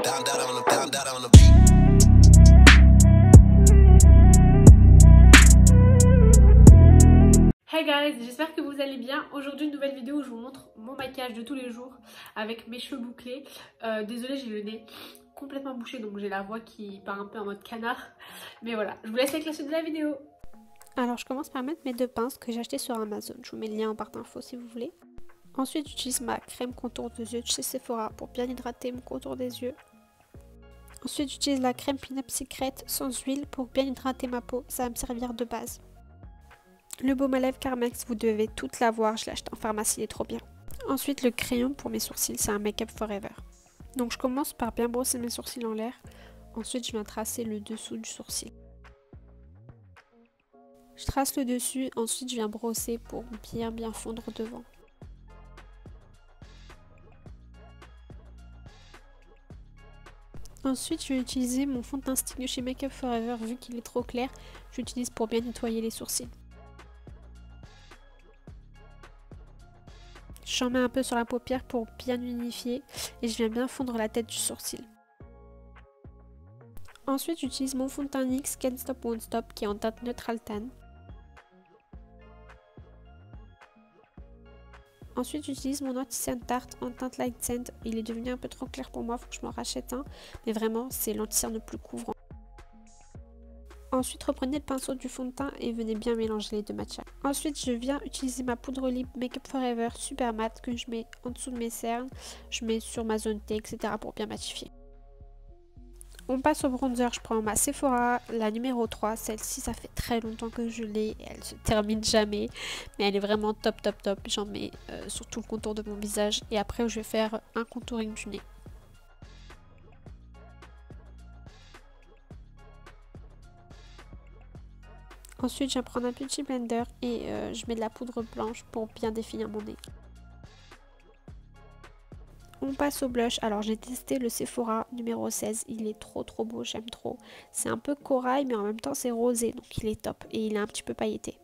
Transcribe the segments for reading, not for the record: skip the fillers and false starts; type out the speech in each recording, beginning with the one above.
Hey guys, j'espère que vous allez bien. Aujourd'hui une nouvelle vidéo où je vous montre mon maquillage de tous les jours avec mes cheveux bouclés. Désolée, j'ai le nez complètement bouché donc j'ai la voix qui part un peu en mode canard. Mais voilà, je vous laisse avec la suite de la vidéo. Alors je commence par mettre mes deux pinces que j'ai achetées sur Amazon. Je vous mets le lien en barre d'infos si vous voulez. Ensuite j'utilise ma crème contour de yeux de chez Sephora pour bien hydrater mon contour des yeux. Ensuite j'utilise la crème Pin-Up Secret sans huile pour bien hydrater ma peau. Ça va me servir de base. Le baume à lèvres Carmex, vous devez toute l'avoir, je l'ai acheté en pharmacie, il est trop bien. Ensuite le crayon pour mes sourcils, c'est un Make Up Forever. Donc je commence par bien brosser mes sourcils en l'air. Ensuite je viens tracer le dessous du sourcil. Je trace le dessus, ensuite je viens brosser pour bien fondre devant. Ensuite je vais utiliser mon fond de teint stick de chez Make Up Forever, vu qu'il est trop clair, je l'utilise pour bien nettoyer les sourcils. J'en mets un peu sur la paupière pour bien unifier et je viens bien fondre la tête du sourcil. Ensuite j'utilise mon fond de teint NYX Can't Stop Won't Stop qui est en teinte Neutral Tan. Ensuite j'utilise mon anti-cerne Tarte en teinte Light Sand. Il est devenu un peu trop clair pour moi, il faut que je m'en rachète un. Mais vraiment c'est l'anti-cerne le plus couvrant. Ensuite reprenez le pinceau du fond de teint et venez bien mélanger les deux matchs. Ensuite je viens utiliser ma poudre lip Make Up Forever super mat que je mets en dessous de mes cernes. Je mets sur ma zone T, etc. pour bien matifier. On passe au bronzer, je prends ma Sephora, la numéro 3, celle-ci ça fait très longtemps que je l'ai et elle se termine jamais, mais elle est vraiment top. J'en mets sur tout le contour de mon visage et après je vais faire un contouring du nez. Ensuite je vais prendre un petit blender et je mets de la poudre blanche pour bien définir mon nez. On passe au blush. Alors j'ai testé le Sephora numéro 16, il est trop beau, j'aime trop. C'est un peu corail mais en même temps c'est rosé donc il est top et il est un petit peu pailleté.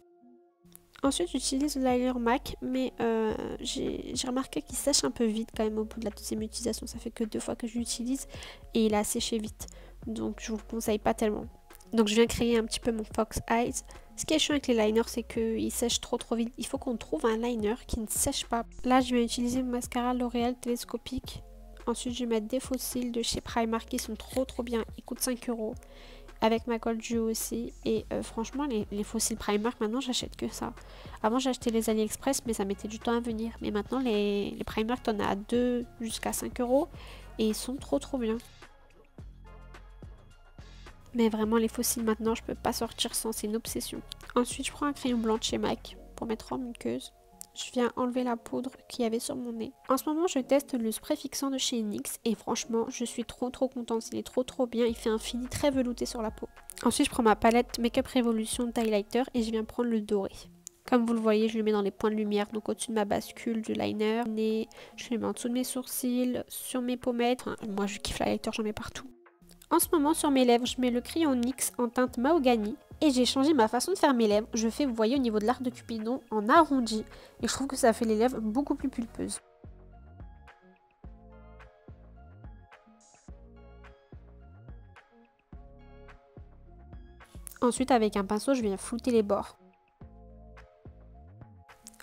Ensuite j'utilise le liner MAC mais j'ai remarqué qu'il sèche un peu vite quand même au bout de la deuxième utilisation. Ça fait que 2 fois que je l'utilise et il a séché vite. Donc je vous le conseille pas tellement. Donc je viens créer un petit peu mon Fox Eyes. Ce qui est chiant avec les liners, c'est qu'ils sèchent trop vite. Il faut qu'on trouve un liner qui ne sèche pas. Là, je vais utiliser mon mascara L'Oréal télescopique. Ensuite, je vais mettre des faux cils de chez Primark qui sont trop bien. Ils coûtent 5 €. Avec ma Gold Dew aussi. Et franchement, les faux cils Primark, maintenant, j'achète que ça. Avant, j'achetais les AliExpress, mais ça mettait du temps à venir. Mais maintenant, les Primark, t'en as à 2 jusqu'à 5 €. Et ils sont trop bien. Mais vraiment les faux cils maintenant je peux pas sortir sans, c'est une obsession. Ensuite je prends un crayon blanc de chez MAC pour mettre en muqueuse. Je viens enlever la poudre qu'il y avait sur mon nez. En ce moment je teste le spray fixant de chez NYX et franchement je suis trop contente. Il est trop bien, il fait un fini très velouté sur la peau. Ensuite je prends ma palette Make Up Revolution de highlighter et je viens prendre le doré. Comme vous le voyez, je le mets dans les points de lumière, donc au-dessus de ma bascule du liner. Je le mets en dessous de mes sourcils, sur mes pommettes. Enfin, moi je kiffe l'highlighter, j'en mets partout. En ce moment sur mes lèvres, je mets le crayon NYX en teinte mahogany et j'ai changé ma façon de faire mes lèvres. Je fais, vous voyez, au niveau de l'arc de Cupidon en arrondi et je trouve que ça fait les lèvres beaucoup plus pulpeuses. Ensuite, avec un pinceau, je viens flouter les bords.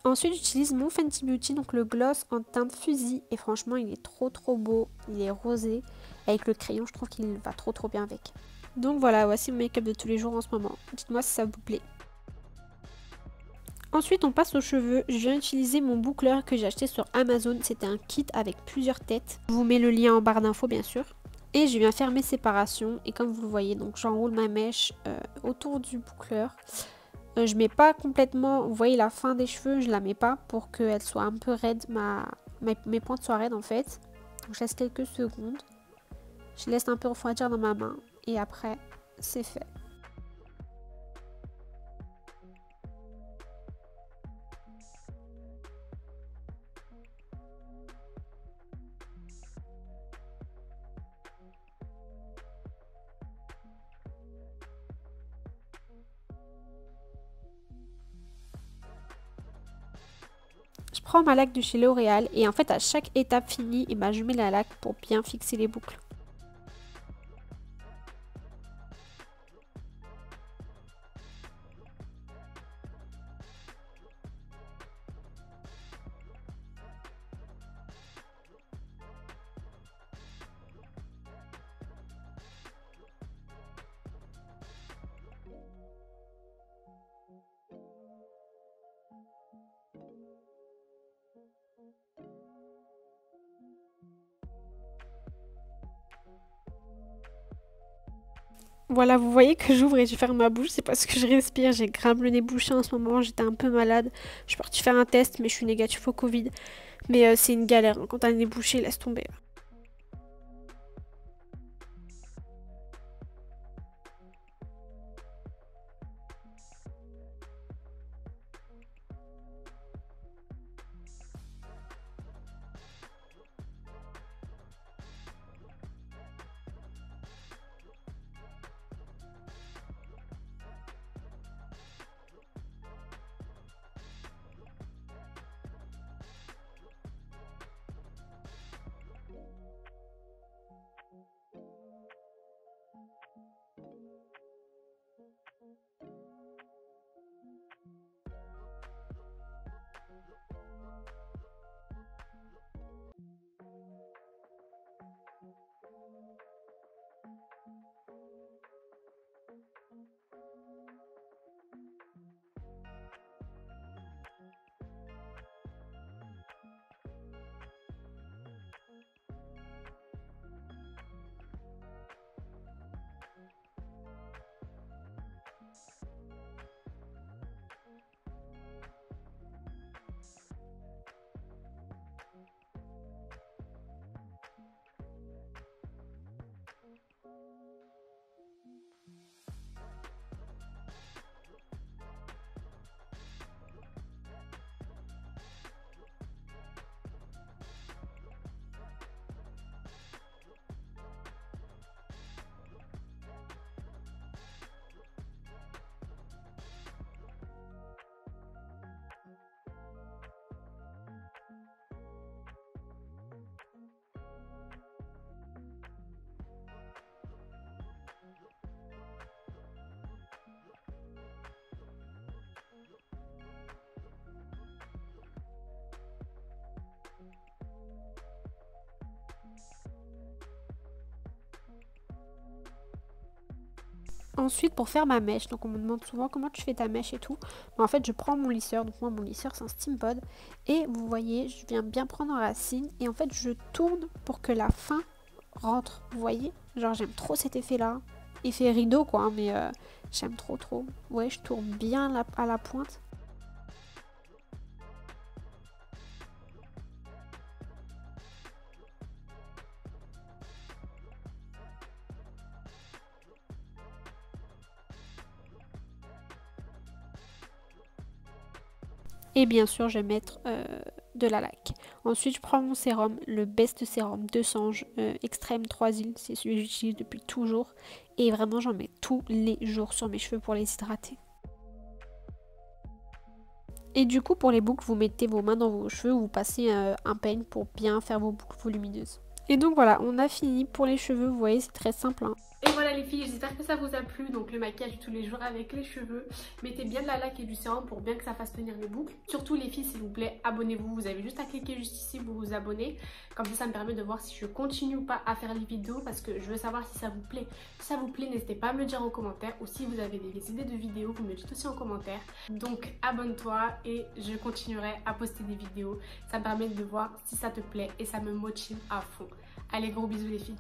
Ensuite, j'utilise mon Fenty Beauty, donc le gloss en teinte fusil et franchement, il est trop beau. Il est rosé. Avec le crayon, je trouve qu'il va trop bien avec. Donc voilà, voici mon make-up de tous les jours en ce moment. Dites-moi si ça vous plaît. Ensuite, on passe aux cheveux. Je viens utiliser mon boucleur que j'ai acheté sur Amazon. C'était un kit avec plusieurs têtes. Je vous mets le lien en barre d'infos, bien sûr. Et je viens faire mes séparations. Et comme vous le voyez, donc j'enroule ma mèche autour du boucleur. Je mets pas complètement, vous voyez la fin des cheveux, je la mets pas pour qu'elle soit un peu raide, mes pointes soient raides en fait. Donc je laisse quelques secondes. Je laisse un peu refroidir dans ma main et après c'est fait. Je prends ma laque de chez L'Oréal et en fait à chaque étape finie, je mets la laque pour bien fixer les boucles. Voilà, vous voyez que j'ouvre et je ferme ma bouche, c'est parce que je respire, j'ai grave le nez bouché en ce moment, j'étais un peu malade. Je suis partie faire un test, mais je suis négative au Covid. Mais c'est une galère, hein. Quand t'as le nez bouché, laisse tomber. Ensuite, pour faire ma mèche, donc on me demande souvent comment tu fais ta mèche et tout. Mais en fait, je prends mon lisseur, donc moi mon lisseur c'est un Steampod. Et vous voyez, je viens bien prendre en racine et en fait je tourne pour que la fin rentre. Vous voyez, genre j'aime trop cet effet là. Effet rideau quoi, mais j'aime trop. Ouais, je tourne bien à la pointe. Et bien sûr, je vais mettre de la laque. Ensuite, je prends mon sérum, le Best Sérum de Sange Extrême 3 îles. C'est celui que j'utilise depuis toujours. Et vraiment, j'en mets tous les jours sur mes cheveux pour les hydrater. Et du coup, pour les boucles, vous mettez vos mains dans vos cheveux ou vous passez un peigne pour bien faire vos boucles volumineuses. Et donc voilà, on a fini pour les cheveux. Vous voyez, c'est très simple, hein. Et voilà les filles, j'espère que ça vous a plu. Donc le maquillage tous les jours avec les cheveux. Mettez bien de la laque et du sérum pour bien que ça fasse tenir les boucles. Surtout les filles, s'il vous plaît, abonnez-vous. Vous avez juste à cliquer juste ici pour vous abonner. Comme ça me permet de voir si je continue ou pas à faire les vidéos, parce que je veux savoir si ça vous plaît. Si ça vous plaît, n'hésitez pas à me le dire en commentaire. Ou si vous avez des idées de vidéos, vous me le dites aussi en commentaire. Donc abonne-toi et je continuerai à poster des vidéos. Ça me permet de voir si ça te plaît et ça me motive à fond. Allez, gros bisous les filles.